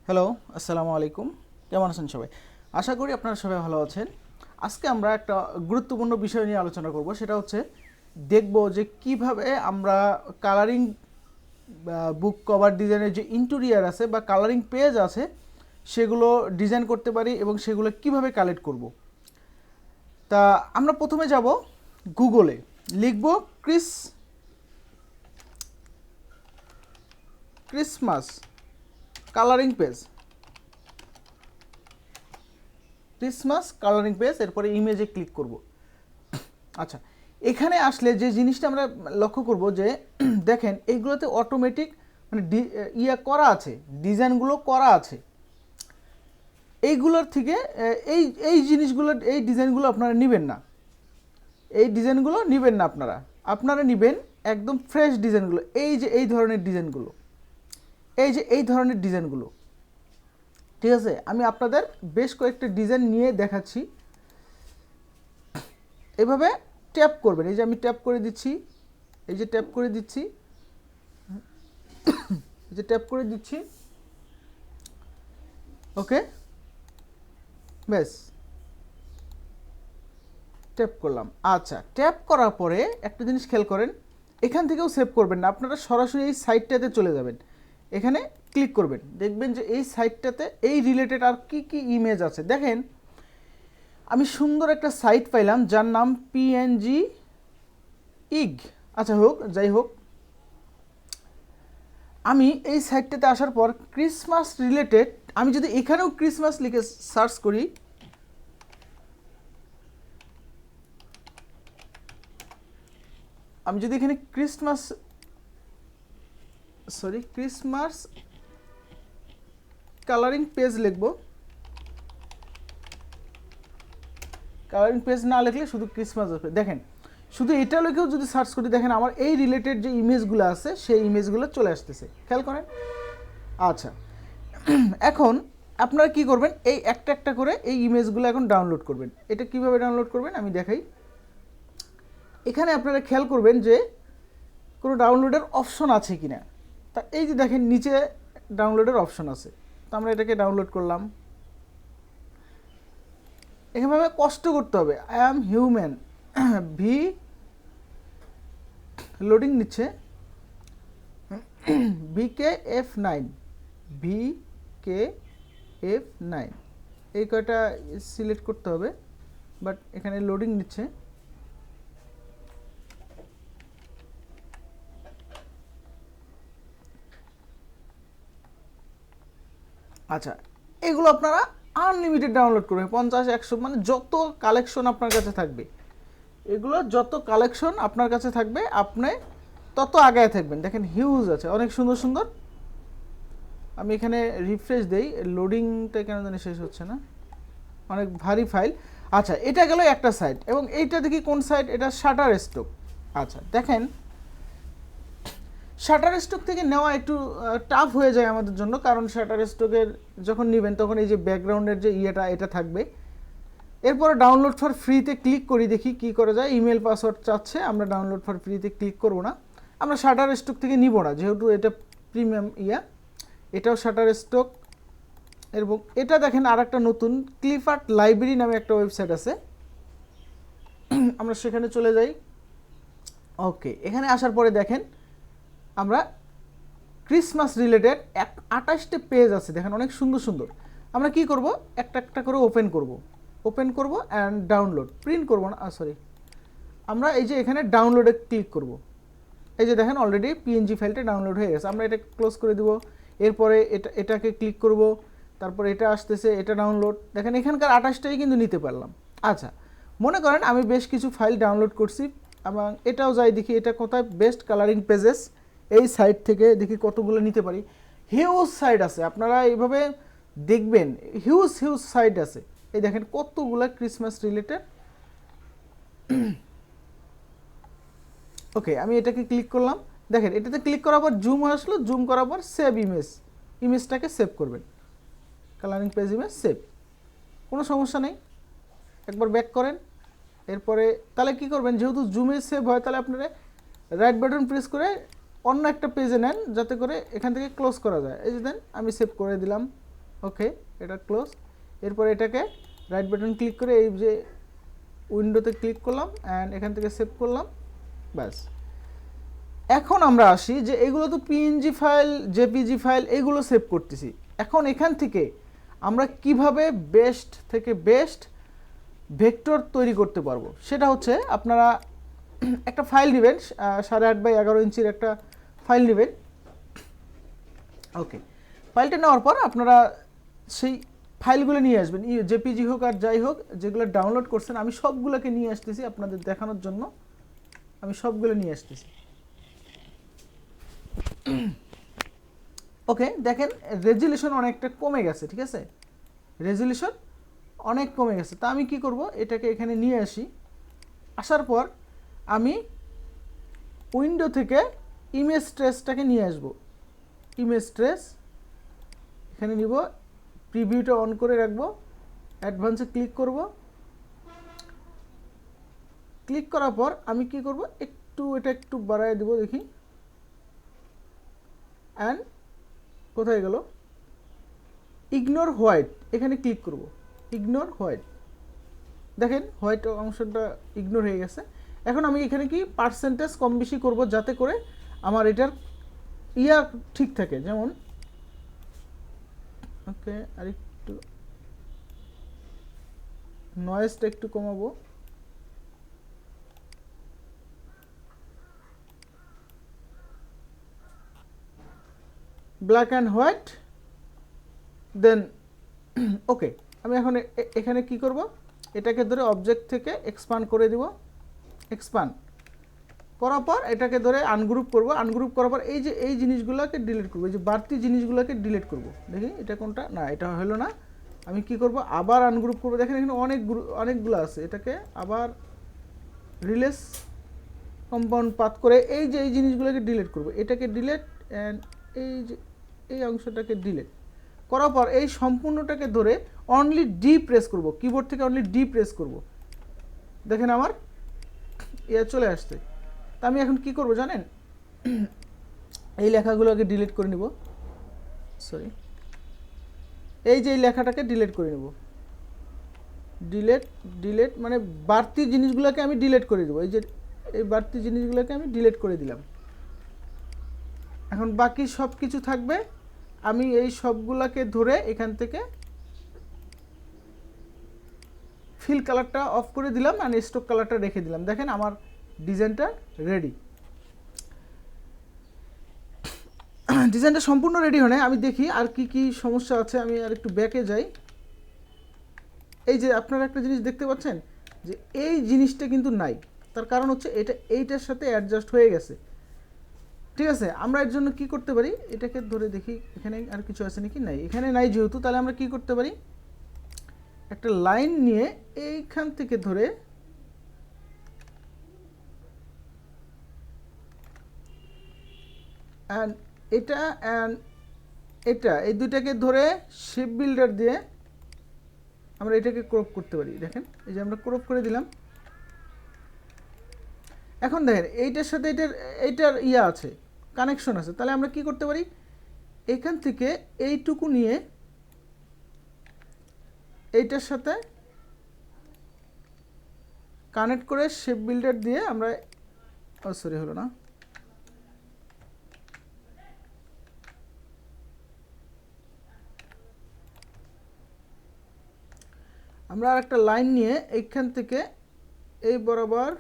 Hello, আসসালামু আলাইকুম। কেমন আছেন সবাই? আশা করি আপনারা সবাই ভালো আছেন। আজকে আমরা একটা গুরুত্বপূর্ণ বিষয় নিয়ে আলোচনা করব, সেটা হচ্ছে দেখব যে কিভাবে আমরা কালারিং বুক কভার ডিজাইনের যে ইন্টেরিয়ার আছে বা কালারিং পেজ আছে সেগুলো ডিজাইন করতে পারি এবং সেগুলো কিভাবে কালেক্ট করব। তা আমরা প্রথমে যাব গুগলে, লিখব ক্রিসমাস কালারিং পেজ, এরপরে ইমেজে ক্লিক করব। আচ্ছা, এখানে আসলে যে জিনিসটা আমরা লক্ষ্য করব যে দেখেন এইগুলোতে অটোমেটিক মানে করা আছে, ডিজাইনগুলো করা আছে। এইগুলোর থেকে এই এই জিনিসগুলো, এই ডিজাইনগুলো আপনারা নেবেন না, আপনারা নেবেন একদম ফ্রেশ ডিজাইনগুলো। এই ধরনের ডিজাইনগুলো, ঠিক আছে? আমি আপনাদের বেশ কয়েকটা ডিজাইন নিয়ে দেখাচ্ছি। এভাবে ট্যাপ করবেন, এই যে আমি ট্যাপ করে দিচ্ছি, ওকে, ব্যাস ট্যাপ করলাম। আচ্ছা, ট্যাপ করার পরে একটা জিনিস খেয়াল করেন, এখান থেকেও সেভ করবেন না, আপনারা সরাসরি এই সাইটটাতে চলে যাবেন, এখানে ক্লিক করবেন, দেখবেন যে এই সাইটটাতে এই রিলেটেড আর কি কি ইমেজ আছে। দেখেন আমি সুন্দর একটা সাইট পাইলাম যার নাম পিএনজি ইগ। আচ্ছা যাই হোক, আমি এই সাইটটাতে আসার পর ক্রিসমাস রিলেটেড, আমি যদি এখানেও ক্রিসমাস লিখে সার্চ করি, আমি যদি এখানে ক্রিসমাস কালারিং পেজ লিখব, কালারিং পেজ না লিখলে শুধু ক্রিসমাস আসবে। দেখেন শুধু এটা লিখেও যদি সার্চ করি, দেখেন আমার এই রিলেটেড যে ইমেজগুলো আছে সেই ইমেজগুলো চলে আসতেছে, খেয়াল করেন। আচ্ছা, এখন আপনারা কি করবেন, এই একটা একটা করে এই ইমেজগুলো এখন ডাউনলোড করবেন। এটা কিভাবে ডাউনলোড করবেন আমি দেখাই। এখানে আপনারা খেয়াল করবেন যে কোনো ডাউনলোডের অপশন আছে কিনা। তা এই যে দেখেন নিচে ডাউনলোডের অপশন আছে, তো আমরা এটাকে ডাউনলোড করলাম। এভাবে কষ্ট করতে হবে, I am human V loading নিচ্ছে, VKF9 এই কয়টা সিলেক্ট করতে হবে, বাট এখানে লোডিং নিচ্ছে। আচ্ছা, এগুলো আপনারা আনলিমিটেড ডাউনলোড করবেন, 50-100 মানে যত কালেকশন আপনার কাছে থাকবে, এগুলো যত কালেকশন আপনার কাছে থাকবে আপনি তত আগায় থাকবেন। দেখেন হিউজ আছে, অনেক সুন্দর সুন্দর। আমি এখানে রিফ্রেশ দেই, লোডিংটা কেন জানি শেষ হচ্ছে না, অনেক ভারী ফাইল। আচ্ছা, এটা গেল একটা সাইট, এবং এইটা দেখি কোন সাইট, এটা শাটার স্টক। আচ্ছা দেখেন, শাটার স্টক থেকে নেওয়া একটু টাফ হয়ে যায় আমাদের জন্য, কারণ শাটার স্টকের যখন নেবেন তখন এই যে ব্যাকগ্রাউন্ডের যে এটা থাকবে। এরপরে ডাউনলোড ফর ফ্রিতে ক্লিক করি, দেখি কি করা যায়। ইমেল পাসওয়ার্ড চাচ্ছে, আমরা ডাউনলোড ফর ফ্রিতে ক্লিক করব না, আমরা শাটার স্টক থেকে নিব না, যেহেতু এটা প্রিমিয়াম এটাও শাটার স্টক। এবং এটা দেখেন আর একটা নতুন ক্লিফআর্ট লাইব্রেরি নামে একটা ওয়েবসাইট আছে, আমরা সেখানে চলে যাই। ওকে, এখানে আসার পরে দেখেন আমরা ক্রিসমাস রিলেটেড 28টা পেজ আছে, দেখেন অনেক সুন্দর সুন্দর। আমরা কি করব, একটা একটা করে ওপেন করব অ্যান্ড ডাউনলোড, প্রিন্ট করব না, সরি, আমরা এই যে এখানে ডাউনলোডে ক্লিক করব। এই যে দেখেন অলরেডি পিএনজি ফাইলটা ডাউনলোড হয়ে গেছে, আমরা এটা ক্লোজ করে দিব। এরপরে এটাকে ক্লিক করব, তারপরে এটা আসতেছে, এটা ডাউনলোড। দেখেন এখানকার 28টাই কিন্তু নিতে পারলাম। আচ্ছা, মনে করেন আমি বেশ কিছু ফাইল ডাউনলোড করছি, এবং এটাও যাই দেখি এটা কোথায়, বেস্ট কালারিং পেজেস, এই সাইট থেকে দেখি কতগুলো নিতে পারি। হিউজ সাইট আছে, আপনারা এইভাবে দেখবেন, হিউজ সাইট আছে। এই দেখেন কতগুলো ক্রিসমাস রিলেটেড। ওকে, আমি এটাকে ক্লিক করলাম, দেখেন এটাতে ক্লিক করার পর জুম আসলো, জুম করার পর সেভ ইমেজটাকে সেভ করবেন, কালারিং পেজ ইমেজ সেভ, কোনো সমস্যা নেই। একবার ব্যাক করেন, এরপরে তাহলে কি করবেন, যেহেতু জুমে সেভ হয়, তাহলে আপনারা রাইট বাটন প্রেস করে অন্য একটা পেজে নেন, যাতে করে এখান থেকে ক্লোজ করা যায়। এই যে দেন, আমি সেভ করে দিলাম। ওকে, এটা ক্লোজ। এরপর এটাকে রাইট বাটন ক্লিক করে এই যে উইন্ডোতে ক্লিক করলাম অ্যান্ড এখান থেকে সেভ করলাম, ব্যাস। এখন আমরা আসি যে এগুলো তো পিএনজি ফাইল, জেপিজি ফাইল, এগুলো সেভ করতেছি। এখন এখান থেকে আমরা কিভাবে বেস্ট থেকে বেস্ট ভেক্টর তৈরি করতে পারবো সেটা হচ্ছে, আপনারা একটা ফাইল নেবেন, 8.5 বাই 11 ইঞ্চির একটা ফাইল নেবেন। ওকে, ফাইলটা নেওয়ার পর আপনারা সেই ফাইলগুলো নিয়ে আসবেন, জেপিজি হোক আর যাই হোক, যেগুলো ডাউনলোড করছেন। আমি সবগুলোকে নিয়ে আসতেছি আপনাদের দেখানোর জন্য, আমি সবগুলো নিয়ে আসতেছি। ওকে, দেখেন রেজুলেশন অনেকটা কমে গেছে, ঠিক আছে, রেজুলেশন অনেক কমে গেছে। তা আমি কি করব, এটাকে এখানে নিয়ে আসি। আসার পর আমি উইন্ডো থেকে ইমেজ ট্রেসটাকে নিয়ে আসব। ইমেজ ট্রেস এখানে নিব, প্রিভিউটা অন করে রাখবো, অ্যাডভান্সে ক্লিক করব। ক্লিক করার পর আমি কি করব, এটা একটু বাড়ায় দেব দেখি, অ্যান্ড কোথায় গেল, ইগনোর হোয়াইট, এখানে ক্লিক করব, ইগনোর হোয়াইট। দেখেন হোয়াইট অংশটা ইগনোর হয়ে গেছে। এখন আমি এখানে কি পার্সেন্টেজ কম বেশি করব যাতে করে আমার এটার ঠিক থাকে। যেমন ওকে, আর একটু নয়েজটা একটু কমাবো, ব্ল্যাক অ্যান্ড হোয়াইট, দেন ওকে। আমি এখন এখানে কি করব, এটাকে ধরে অবজেক্ট থেকে এক্সপান্ড করে দিব, এক্সপান্ড করার পর এটাকে ধরে আনগ্রুপ করব, আনগ্রুপ করার পর এই যে এই জিনিসগুলোকে ডিলিট করব, এই যে বাড়তি জিনিসগুলোকে ডিলিট করব। দেখি এটা কোনটা, না এটা হলো না। আমি কি করব, আবার আনগ্রুপ করব। দেখেন এখানে অনেকগুলো আছে, এটাকে আবার রিলেস কম্পাউন্ড পাথ করে এই যে এই জিনিসগুলোকে ডিলিট করব, এটাকে ডিলিট অ্যান্ড এই যে এই অংশটাকে ডিলিট করার পর এই সম্পূর্ণটাকে ধরে অনলি ডি প্রেস করব, কিবোর্ড থেকে অনলি ডি প্রেস করব। দেখেন আমার চলে আসছে। তা আমি এখন কি করব জানেন, এই লেখাগুলোকে ডিলিট করে নিব, সরি, এই যে এই লেখাটাকে ডিলিট করে নেব, ডিলিট মানে বাড়তি জিনিসগুলোকে আমি ডিলিট করে দেবো। এই যে এই বাড়তি জিনিসগুলোকে আমি ডিলিট করে দিলাম। এখন বাকি সব কিছু থাকবে। আমি এই সবগুলোকে ধরে এখান থেকে ফিল কালারটা অফ করে দিলাম আর স্টক কালারটা রেখে দিলাম। দেখেন আমার ডিজাইনটা রেডি। ডিজাইনটা সম্পূর্ণ রেডি হলে আমি দেখি আর কি কি সমস্যা আছে। আমি আর একটু ব্যাকে যাই। এই যে আপনারা একটা জিনিস দেখতে পাচ্ছেন যে এই জিনিসটা কিন্তু নাই, তার কারণ হচ্ছে এটা এইটার সাথে অ্যাডজাস্ট হয়ে গেছে, ঠিক আছে। আমরা এর জন্য কি করতে পারি, এটাকে ধরে দেখি এখানে আর কিছু আছে নাকি, নাই, এখানে নাই যেহেতু, তাহলে আমরা কি করতে পারি, একটা লাইন নিয়ে এইখান থেকে ধরে অ্যান্ড এটা অ্যান্ড এটা, এই দুটাকে ধরে শেপ বিল্ডার দিয়ে আমরা এটাকে ক্রপ করতে পারি। দেখেন এই যে আমরা ক্রপ করে দিলাম। এখন দেখেন এইটার সাথে এইটার আছে, কানেকশন আছে। তাহলে আমরা কি করতে পারি, এখান থেকে এইটুকু নিয়ে এইটার সাথে কানেক্ট করে শেপ বিল্ডার দিয়ে আমরা, সরি হলো না, আমরা আর একটা লাইন নিয়ে এইখান থেকে এই বরাবর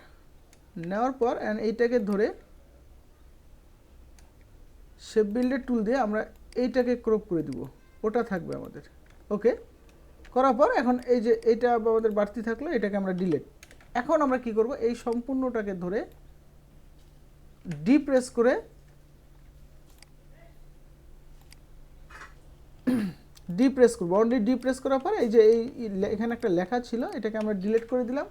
নেওয়ার পর অ্যান্ড এইটাকে ধরে শেপ বিল্ডার টুল দিয়ে আমরা এইটাকে ক্রপ করে দিব, ওটা থাকবে আমাদের। ওকে করার পর এখন এই যে এইটা আমাদের বাড়তি থাকলো, এটাকে আমরা ডিলিট। এখন আমরা কি করব, এই সম্পূর্ণটাকে ধরে ডিপ্রেস করে ডিপ্রেস করবো। অনলি ডিপ্রেস করার পর এই যে এখানে একটা লেখা ছিল, এটাকে আমরা ডিলিট করে দিলাম।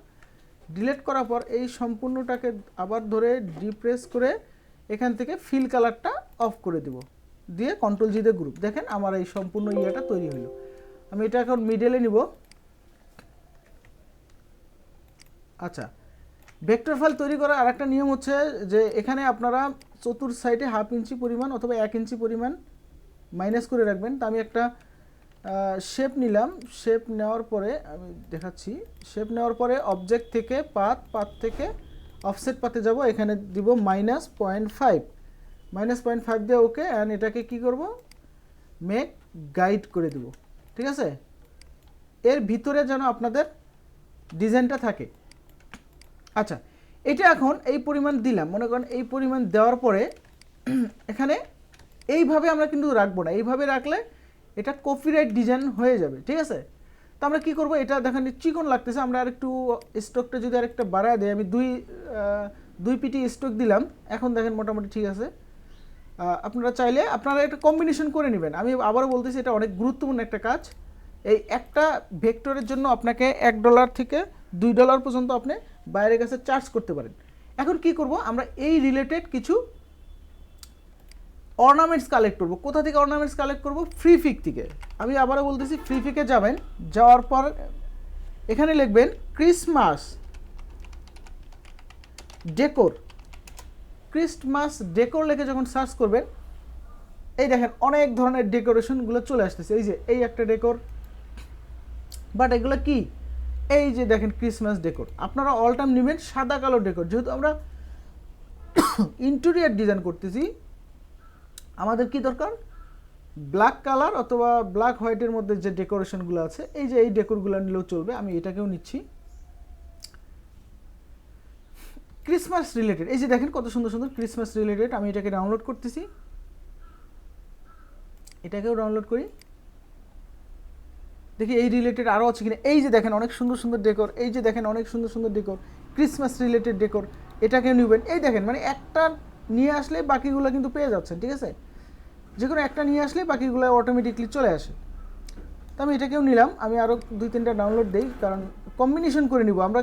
ডিলিট করার পর এই সম্পূর্ণটাকে আবার ধরে ডিপ্রেস করে এখান থেকে ফিল কালারটা অফ করে দিব, দিয়ে কন্ট্রোল জি দিয়ে গ্রুপ। দেখেন আমার এই সম্পূর্ণ ইয়েটা তৈরি হলো। আমি এটা এখন মিডলে নিব। আচ্ছা, ভেক্টর ফাইল তৈরি করার আরেকটা নিয়ম হচ্ছে যে এখানে আপনারা চতুর্থ সাইডে 1/2 ইঞ্চি পরিমাণ অথবা 1 ইঞ্চি পরিমাণ মাইনাস করে রাখবেন। তা আমি একটা শেপ নিলাম, শেপ নেওয়ার পরে আমি দেখাচ্ছি, শেপ নেওয়ার পরে অবজেক্ট থেকে পাথ থেকে অফসেট পাতে যাব, এখানে দিব -0.5, -0.5 দিয়ে ওকে। অ্যান্ড এটাকে কি করব, মেক গাইড করে দেব, ঠিক আছে। এর ভিতরে যেন আপনাদের ডিজাইনটা থাকে। আচ্ছা, এটা এখন এই পরিমাণ দিলাম, মনে করেন এই পরিমাণ দেওয়ার পরে এখানে এইভাবে আমরা কিন্তু রাখবো না, এইভাবে রাখলে এটা কপিরাইট ডিজাইন হয়ে যাবে, ঠিক আছে। তো আমরা কি করব, এটা দেখেন চিকন লাগতেছে, আমরা আরেকটু স্টকটা যদি আরেকটা বাড়ায় দেয়, আমি দুই পিটি স্টক দিলাম, এখন দেখেন মোটামুটি ঠিক আছে। আপনারা চাইলে আপনারা একটা কম্বিনেশন করে নেবেন। আমি আবারও বলতেছি, এটা অনেক গুরুত্বপূর্ণ একটা কাজ। এই একটা ভেক্টরের জন্য আপনাকে $1 থেকে $2 পর্যন্ত আপনি বাইরের কাছে চার্জ করতে পারেন। এখন কি করব, আমরা এই রিলেটেড কিছু অর্নামেন্টস কালেক্ট করব। কোথা থেকে অর্নামেন্টস কালেক্ট করব, ফ্রি পিক থেকে। আমি আবারও বলতেছি, ফ্রি পিকে যাবেন, যাওয়ার পর এখানে লিখবেন ক্রিসমাস ডেকোর, ক্রিসমাস ডেকোর লিখে যখন সার্চ করবেন, এই দেখেন অনেক ধরনের ডেকোরেশনগুলো চলে আসতেছে। এই যে এই একটা ডেকোর, বাট এগুলো কি, এই যে দেখেন ক্রিসমাস ডেকোর। আপনারা অল টাইম নেবেন সাদা কালো ডেকোর, যেহেতু আমরা ইন্টেরিয়র ডিজাইন করতেছি, আমাদের কি দরকার, ব্ল্যাক কালার অথবা ব্ল্যাক হোয়াইটের মধ্যে যে ডেকোরেশনগুলো আছে, এই যে এই ডেকোরগুলো নিলেও চলবে। আমি এটাকেও নিচ্ছি, ক্রিসমাস রিলেটেড। এই যে দেখেন কত সুন্দর সুন্দর ক্রিসমাস রিলেটেড। আমি এটাকে ডাউনলোড করতেছি, এটাকেও ডাউনলোড করি, দেখি এই রিলেটেড আরও আছে কিনা। এই যে দেখেন অনেক সুন্দর সুন্দর ডেকোর, এই যে দেখেন অনেক সুন্দর সুন্দর ডেকোর, ক্রিসমাস রিলেটেড ডেকোর, এটাকে নেবেন। এই দেখেন মানে একটা নিয়ে আসলে বাকিগুলো কিন্তু পেয়ে যাচ্ছেন, ঠিক আছে। যে কোনো একটা নিয়ে আসলে বাকিগুলো অটোমেটিকলি চলে আসে। তো আমি এটাকেও নিলাম, আমি আরও 2-3টা ডাউনলোড দিই, কারণ কম্বিনেশন করে নিব, আমরা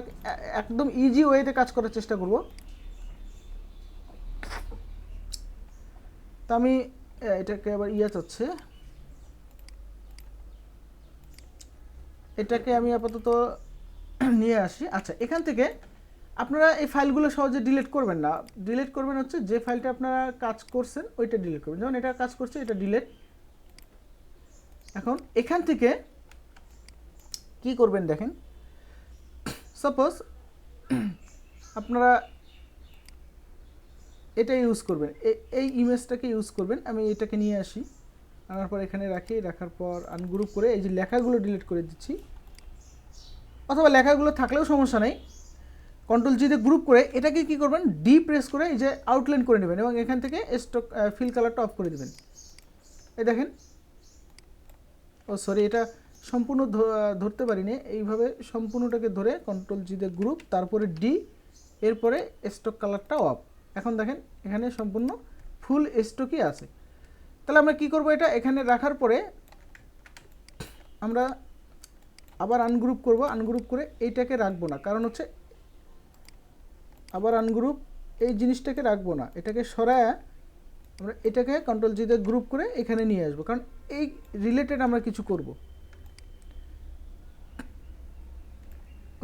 একদম ইজি ওয়েতে কাজ করার চেষ্টা করব। তো আমি এটাকে আবার চাচ্ছে, এটাকে আমি আপাতত নিয়ে আসি। আচ্ছা, এখান থেকে আপনারা এই ফাইলগুলো সহজে ডিলিট করবেন না, ডিলিট করবেন হচ্ছে যে ফাইলটা আপনারা কাজ করছেন ওইটা ডিলিট করবেন। যেমন এটা কাজ করছে, এটা ডিলিট। এখন এখান থেকে কি করবেন দেখেন, সাপোজ আপনারা এটা ইউজ করবেন, এই ইমেজটাকে ইউজ করবেন। আমি এটাকে নিয়ে আসি, আনার পর এখানে রাখি, রাখার পর আনগ্রুপ করে এই যে লেখাগুলো ডিলিট করে দিচ্ছি, অথবা লেখাগুলো থাকলেও সমস্যা নেই। কন্ট্রোল জি দিয়ে গ্রুপ করে এটাকে কি করবেন, ডি প্রেস করে এই যে আউটলাইন করে নেবেন, এবং এখান থেকে স্টক ফিল কালারটা অফ করে দেবেন। এই দেখেন, ও সরি, এটা সম্পূর্ণ ধরতে পারিনি, এইভাবে সম্পূর্ণটাকে ধরে কন্ট্রোল জি দিয়ে গ্রুপ, তারপরে ডি, এরপরে স্টক কালারটা অফ। এখন দেখেন এখানে সম্পূর্ণ ফুল স্টকই আছে। তাহলে আমরা কি করব, এটা এখানে রাখার পরে আমরা আবার আনগ্রুপ করব, আনগ্রুপ করে এইটাকে রাখবো না, কারণ হচ্ছে আবার আনগ্রুপ, এই জিনিসটাকে রাখবো না, এটাকে সরায় আমরা এটাকে কন্ট্রোল জি দিয়ে গ্রুপ করে এখানে নিয়ে আসবো, কারণ এই রিলেটেড আমরা কিছু করব।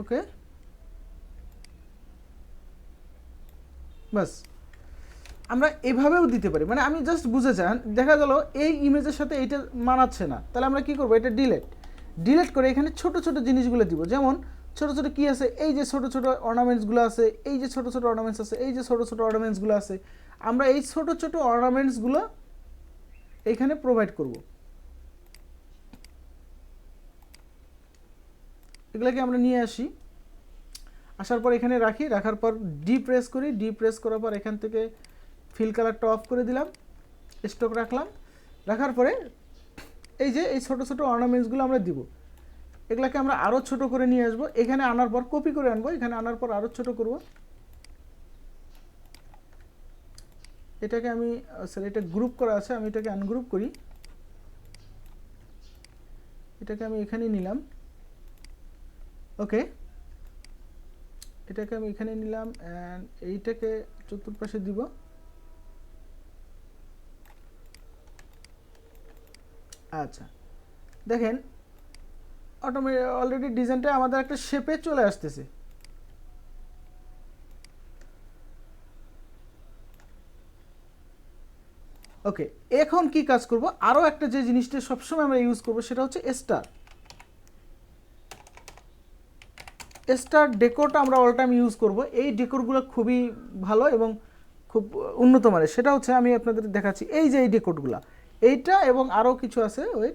ওকে, বাস আমরা এভাবেও দিতে পারি। মানে আমি জাস্ট বুঝে চান, দেখা গেল এই ইমেজের সাথে এইটা মানাচ্ছে না, তাহলে আমরা কি করব, এটা ডিলিট করে এখানে ছোট ছোট জিনিসগুলো দিব। যেমন ছোট ছোট কি আছে, এই যে ছোট ছোট অর্নামেন্টসগুলো আছে, এই যে ছোট ছোট অর্নামেন্টস আছে, এই যে ছোট ছোট অর্নামেন্টসগুলো আছে, আমরা এই ছোট ছোট অর্নামেন্টসগুলো এইখানে প্রোভাইড করব। এগুলোকে আমরা নিয়ে আসি, আসার পর এখানে রাখি, রাখার পর ডি প্রেস করি, ডি প্রেস করার পর এখান থেকে ফিল কালারটা অফ করে দিলাম, স্টক রাখলাম। রাখার পরে এই যে এই ছোটো ছোটো অর্নামেন্টসগুলো আমরা দিব, এগুলোকে আমরা আরও ছোট করে নিয়ে আসবো। এখানে আনার পর কপি করে আনবো, এখানে আনার পর আরও ছোট করব। এটাকে আমি স্যার, এটা গ্রুপ করা আছে, আমি এটাকে আনগ্রুপ করি, এটাকে আমি এখানে নিলাম। ওকে, এটাকে আমি এখানে নিলাম, অ্যান্ড এইটাকে চতুর্পাশে দিব। আচ্ছা, দেখেন অলরেডি ডিজাইনটা আমাদের একটা শেপে চলে আসতেছে। ওকে, এখন কি কাজ করব, আরও একটা যে জিনিসটা সবসময় আমরা ইউজ করব সেটা হচ্ছে স্টার। স্টার ডেকোরটা আমরা অল টাইম ইউজ করব। এই ডেকোরগুলো খুবই ভালো এবং খুব উন্নত মানের। সেটা হচ্ছে আমি আপনাদের দেখাচ্ছি, এই যে এই ডেকোরগুলো, এইটা এবং আরও কিছু আছে। ওই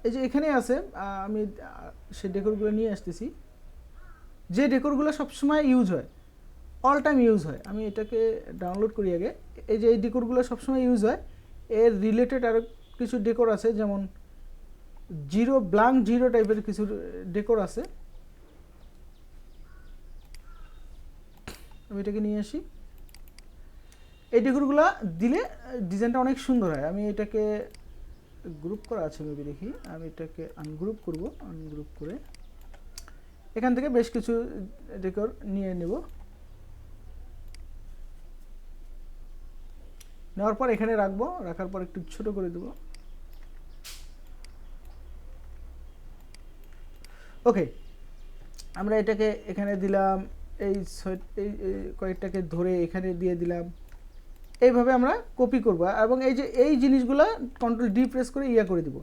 এই যে এখানে আছে, আমি সেই ডেকোরগুলো নিয়ে আসতেছি। যে ডেকোরগুলো সবসময় ইউজ হয়, অল টাইম ইউজ হয়, আমি এটাকে ডাউনলোড করি আগে। এই যে এই ডেকোরগুলো সবসময় ইউজ হয়, এর রিলেটেড আরও কিছু ডেকোর আছে, যেমন জিরো, ব্ল্যাঙ্ক জিরো টাইপের কিছু ডেকোর আছে। আমি এটাকে নিয়ে আসি। এই ডেকোরগুলো দিলে ডিজাইনটা অনেক সুন্দর হয়। আমি এটাকে গ্রুপ করা আছে মেবি, দেখি আমি এটাকে আনগ্রুপ করব। আনগ্রুপ করে এখান থেকে বেশ কিছু ডেকোর নিয়ে নেব। নেওয়ার পর এখানে রাখবো, রাখার পর একটু ছোট করে দেব। ওকে, আমরা এটাকে এখানে দিলাম, এই কয়েকটাকে ধরে এখানে দিয়ে দিলাম। এইভাবে আমরা কপি করব এবং এই যে এই জিনিসগুলো কন্ট্রোল ডি প্রেস করে ইয়া করে দিব।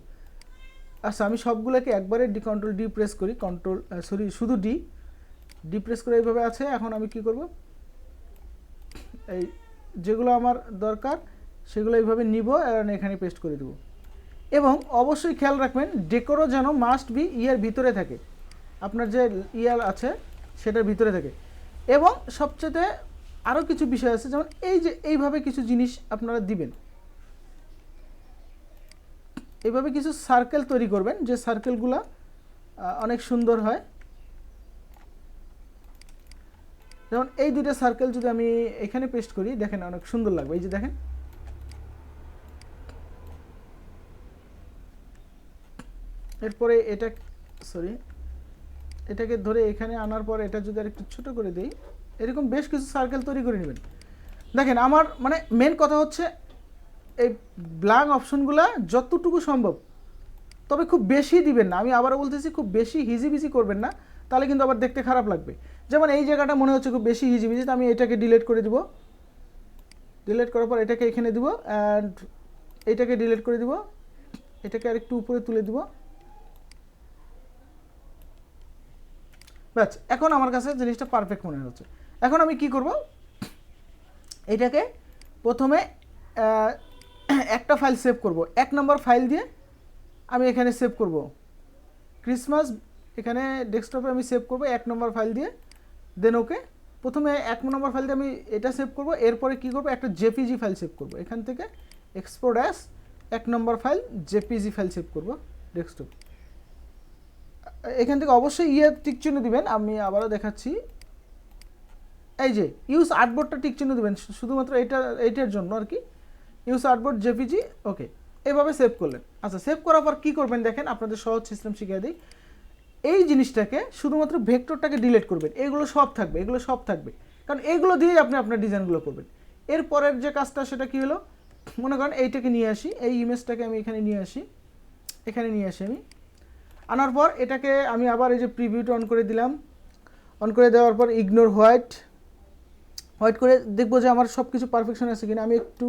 আচ্ছা, আমি সবগুলোকে একবারে কন্ট্রোল ডি প্রেস করি, শুধু ডি প্রেস করে এইভাবে আছে। এখন আমি কি করব, এই যেগুলো আমার দরকার সেগুলো এইভাবে নিব আর এখানে পেস্ট করে দেব। এবং অবশ্যই খেয়াল রাখবেন ডেকোরও যেন মাস্ট বি ইয়ার ভিতরে থাকে, আপনার যে ইয়ার আছে সেটার ভিতরে থাকে। এবং সবচেয়ে আরও কিছু বিষয় আছে, যেমন এই যে এইভাবে কিছু জিনিস আপনারা দিবেন, এইভাবে কিছু সার্কেল তৈরি করবেন, যে সার্কেলগুলো অনেক সুন্দর হয়। যেমন এই দুইটা সার্কেল যদি আমি এখানে পেস্ট করি, দেখেন অনেক সুন্দর লাগবে। এই যে দেখেন, এরপরে এটা এটাকে ধরে এখানে আনার পর এটা যদি আর একটু ছোটো করে দিই, এরকম বেশ কিছু সার্কেল তৈরি করে নেবেন। দেখেন আমার মানে মেন কথা হচ্ছে এই ব্ল্যাঙ্ক অপশনগুলো যতটুকু সম্ভব, তবে খুব বেশি দিবেন না। আমি আবারও বলতেছি, খুব বেশি হিজিবিজি করবেন না, তাহলে কিন্তু আবার দেখতে খারাপ লাগবে। যেমন এই জায়গাটা মনে হচ্ছে খুব বেশি হিজিবিজি, তো আমি এটাকে ডিলিট করে দিব। ডিলিট করার পর এটাকে এখানে দিব, অ্যান্ড এটাকে ডিলিট করে দিব, এটাকে আরেকটু উপরে তুলে দিব। ব্যাস, এখন আমার কাছে জিনিসটা পারফেক্ট মনে হচ্ছে। এখন আমি কি করব, এটাকে প্রথমে একটা ফাইল সেভ করব, 1 নম্বর ফাইল দিয়ে আমি এখানে সেভ করব ক্রিসমাস। এখানে ডেস্কটপে আমি সেভ করব 1 নম্বর ফাইল দিয়ে। দেন ওকে, প্রথমে 1 নম্বর ফাইল দিয়ে আমি এটা সেভ করব। এরপরে কি করব, একটা জেপিজি ফাইল সেভ করব। এখান থেকে এক্সপোর্ট অ্যাজ 1 নম্বর ফাইল জেপিজি ফাইল সেভ করব ডেস্কটপ। এখান থেকে অবশ্যই টিক চিহ্ন দিবেন। আমি আবারও দেখাচ্ছি, এই যে ইউজ আর্টবোর্ডটা টিক চিহ্ন দিবেন, শুধুমাত্র এইটার জন্য আর কি। ইউজ আর্টবোর্ড জেপিজি, ওকে, এভাবে সেভ করলেন। আচ্ছা, সেভ করার পর কী করবেন দেখেন, আপনাদের সহজ সিস্টেম শিখিয়ে দিই। এই জিনিসটাকে শুধুমাত্র ভেক্টরটাকে ডিলিট করবেন, এগুলো সব থাকবে, কারণ এগুলো দিয়েই আপনি আপনার ডিজাইনগুলো করবেন। এরপরের যে কাজটা সেটা কি হলো, মনে করেন এইটাকে নিয়ে আসি, এই ইমেজটাকে আমি এখানে নিয়ে আসি আমি। আনার পর এটাকে আমি আবার এই যে প্রিভিউটা অন করে দিলাম। অন করে দেওয়ার পর ইগনোর হোয়াইট করে দেখবো যে আমার সব কিছু পারফেকশন আছে কিনা। আমি একটু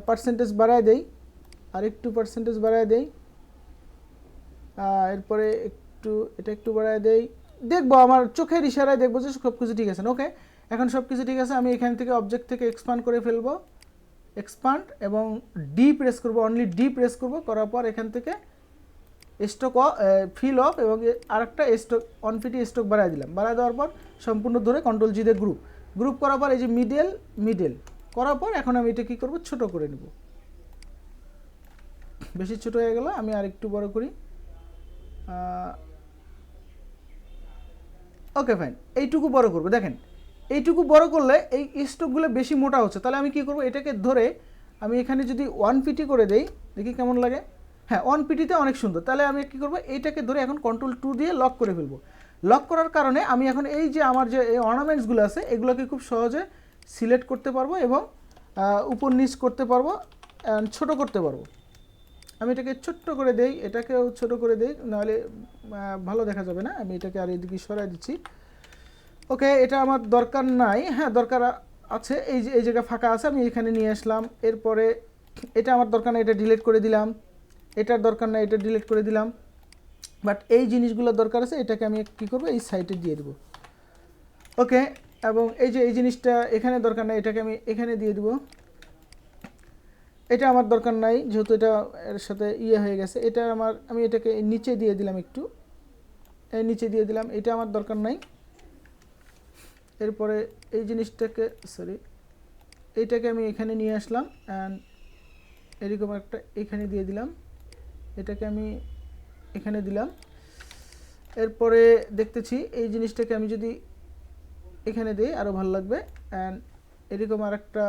পার্সেন্টেজ বাড়ায় দেই, আর একটু পার্সেন্টেজ বাড়ায় দেই, এরপরে এটা একটু বাড়ায় দেই। দেখবো আমার চোখের ইশারায় দেখবো যে সব কিছু ঠিক আছে। ওকে, এখন সব কিছু ঠিক আছে। আমি এখান থেকে অবজেক্ট থেকে এক্সপান্ড করে ফেলবো, এক্সপান্ড এবং ডি প্রেস করবো, অনলি ডি প্রেস করবো। করার পর এখান থেকে স্টক ফিল অফ এবং আরেকটা স্টক অনফিটি স্টক বাড়ায় দিলাম। বাড়ায় দেওয়ার পর সম্পূর্ণ ধরে কন্ট্রোল জি দিয়ে গ্রুপ করার পর এই যে মিডল করার পর এখন আমি এটা কী করবো, ছোট করে নেব। বেশি ছোট হয়ে গেল, আমি আর একটু বড় করি। ওকে ফাইন, এইটুকু বড় করবো। দেখেন এইটুকু বড় করলে এই স্টকগুলো বেশি মোটা হচ্ছে, তাহলে আমি কি করব, এটাকে ধরে আমি এখানে যদি 1 পিটি করে দেই, দেখি কেমন লাগে। হ্যাঁ, 1 পিটিতে অনেক সুন্দর। তাহলে আমি কি করব, এইটাকে ধরে এখন কন্ট্রোল 2 দিয়ে লক করে ফেলবো। লক করার কারণে আমি এখন এই যে আমার যে অর্নামেন্টসগুলো আছে এগুলোকে খুব সহজে সিলেক্ট করতে পারবো এবং উপর নিচ করতে পারবো, ছোট করতে পারবো। আমি এটাকে ছোট্ট করে দেই, এটাকেও ছোট করে দেই, নাহলে ভালো দেখা যাবে না। আমি এটাকে আর এদিকে সরাই দিচ্ছি। ওকে, এটা আমার দরকার নাই। হ্যাঁ, দরকার আছে, এই জায়গা ফাঁকা আছে, আমি এখানে নিয়ে আসলাম। এরপরে এটা আমার দরকার নাই, এটা ডিলিট করে দিলাম। এটার দরকার নাই, এটা ডিলিট করে দিলাম। বাট এই জিনিসগুলো দরকার আছে, এটাকে আমি কী করবো, এই সাইটে দিয়ে দেবো। ওকে, এবং এই জিনিসটা এখানে দরকার নাই, এটাকে আমি এখানে দিয়ে দেবো। এটা আমার দরকার নাই, যেহেতু এটা এর সাথে হয়ে গেছে। এটা আমি এটাকে নিচে দিয়ে দিলাম, একটু নিচে দিয়ে দিলাম। এটা আমার দরকার নাই। এরপরে এই জিনিসটাকে এইটাকে আমি এখানে নিয়ে আসলাম অ্যান্ড এরকম একটা এখানে দিয়ে দিলাম। এটাকে আমি এখানে দিলাম। এরপরে দেখতেছি এই জিনিসটাকে আমি যদি এখানে দিই আরও ভালো লাগবে। অ্যান্ড এরকম আর একটা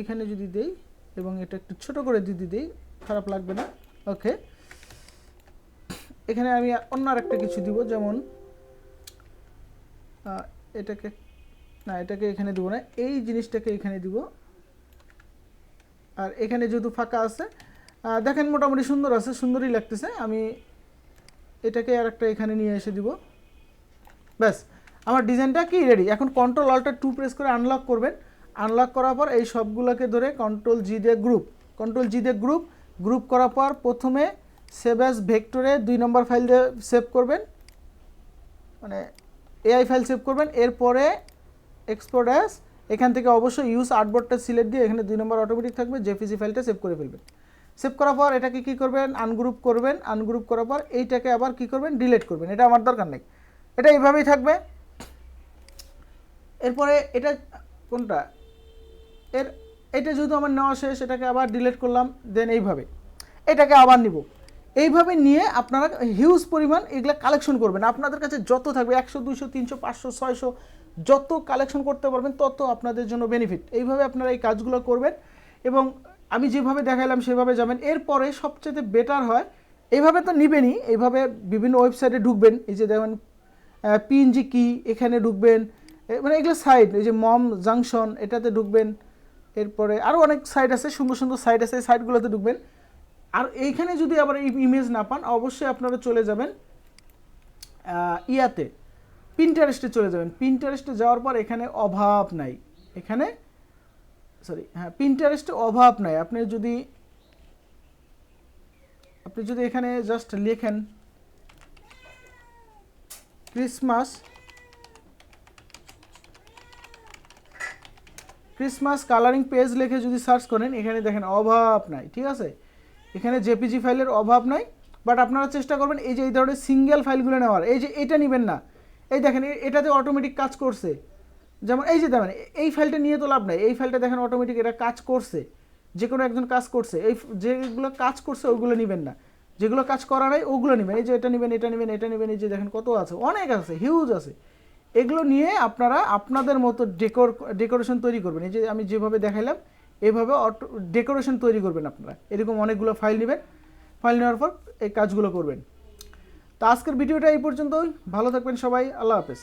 এখানে যদি দেই এবং এটা একটু ছোট করে যদি দিই, খারাপ লাগবে না। ওকে, এখানে আমি অন্য আরেকটা কিছু দিব, যেমন এটাকে এখানে দেবো না, এই জিনিসটাকে এখানে দিব। আর এখানে যেহেতু ফাঁকা আছে, দেখেন মোটামুটি সুন্দর আছে, সুন্দরই লাগতেছে। আমি এটাকে আর একটা এখানে নিয়ে এসে দিব। ব্যাস, আমার ডিজাইনটা কি রেডি। এখন কন্ট্রোল অল্টার 2 প্রেস করে আনলক করবেন। আনলক করার পর এই সবগুলোকে ধরে কন্ট্রোল জি দিয়ে গ্রুপ করার পর প্রথমে সেভ অ্যাজ ভেক্টরে 2 নম্বর ফাইল দিয়ে সেভ করবেন, মানে এআই ফাইল সেভ করবেন। এরপরে এক্সপোর্ট অ্যাজ, এখান থেকে অবশ্যই ইউজ আর্টবোর্ডটা সিলেক্ট দিয়ে এখানে 2 নম্বর অটোমেটিক থাকবে, জেপিজি ফাইলটা সেভ করে ফেলবেন। সেভ করার পর এটাকে কী করবেন, আনগ্রুপ করবেন। আনগ্রুপ করার পর এইটাকে আবার কী করবেন, ডিলিট করবেন। এটা আমার দরকার নেই, এটা এইভাবেই থাকবে। এরপরে এটা কোনটা, এটা যেহেতু আমার নেওয়া শেষ, এটাকে আবার ডিলিট করলাম। দেন এটাকে আবার নিব। এইভাবে নিয়ে আপনারা হিউজ পরিমাণ এগুলা কালেকশন করবেন। আপনাদের কাছে যত থাকবে 100, 200, 300, 500, 600 যত কালেকশন করতে পারবেন তত আপনাদের জন্য বেনিফিট। এইভাবে আপনারা এই কাজগুলো করবেন এবং আমি যেভাবে দেখাইলাম সেভাবে যাবেন। এরপরে সবচেয়ে বেটার হয়, এইভাবে তো নিবেনই, এইভাবে বিভিন্ন ওয়েবসাইটে ঢুকবেন। এই যে দেখেন পিএনজি কি, এখানে ঢুকবেন, মানে এগুলো সাইট, এই যে মম জাংশন, এটাতে ঢুকবেন। এরপরে আরও অনেক সাইট আছে, সুন্দর সুন্দর সাইট আছে, এই সাইটগুলোতে ঢুকবেন। আর এইখানে যদি আবার এই ইমেজ না পান, অবশ্যই আপনারা চলে যাবেন পিন্টারেস্টে চলে যাবেন। পিন্টারেস্টে যাওয়ার পর এখানে অভাব নাই, এখানে পিন্টারেস্টে অভাব নাই। আপনি যদি এখানে জাস্ট লেখেন ক্রিসমাস কালারিং পেজ লিখে যদি সার্চ করেন, এখানে দেখেন অভাব নাই, ঠিক আছে। এখানে জেপিজি ফাইলের অভাব নাই। বাট আপনারা চেষ্টা করবেন এই যে এই ধরনের সিঙ্গেল ফাইলগুলো নেওয়ার। এই যে এটা নেবেন না, এই দেখেন এটাতে অটোমেটিক কাজ করছে। যেমন এই যে দেখেন এই ফাইলটা নিয়ে তো লাভ নাই, এই ফাইলটা দেখেন অটোমেটিক এটা কাজ করছে, যে কোনো একজন কাজ করছে। এই যেগুলো কাজ করছে ওগুলো নেবেন না, যেগুলো কাজ করা নাই ওগুলো নেবেন। এই যে এটা নেবেন, এটা নেবেন, এটা নেবেন। এই যে দেখেন কত আছে, অনেক আছে, হিউজ আছে। এগুলো নিয়ে আপনারা আপনাদের মতো ডেকোরেশন তৈরি করবেন। এই যে আমি যেভাবে দেখাইলাম এইভাবে ডেকোরেশন তৈরি করবেন আপনারা। এরকম অনেকগুলো ফাইল নেবেন, ফাইল নেওয়ার পর এই কাজগুলো করবেন। তো আজকের ভিডিওটা এই পর্যন্তই। ভালো থাকবেন সবাই, আল্লাহ হাফেজ।